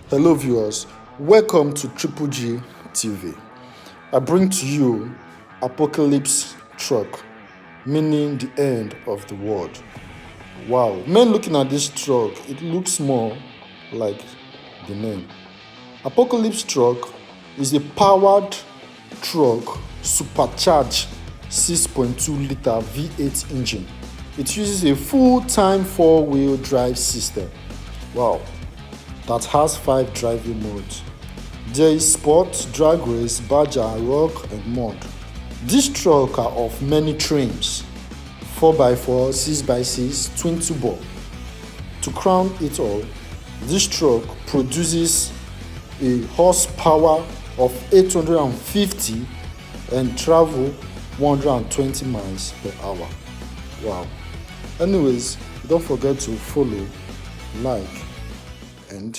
Hello viewers, welcome to Triple G TV. I bring to you Apocalypse Truck, meaning the end of the world. Wow, men looking at this truck, it looks more like the name. Apocalypse Truck is a powered truck supercharged 6.2 liter V8 engine. It uses a full-time 4-wheel drive system. Wow, that has 5 driving modes. There is sport, drag race, badger, rock and mud. These trucks are of many trims: 4x4, 6x6, twin turbo. To crown it all, this truck produces a horsepower of 850 and travel 120 miles per hour. Wow. Anyways, don't forget to follow, like, and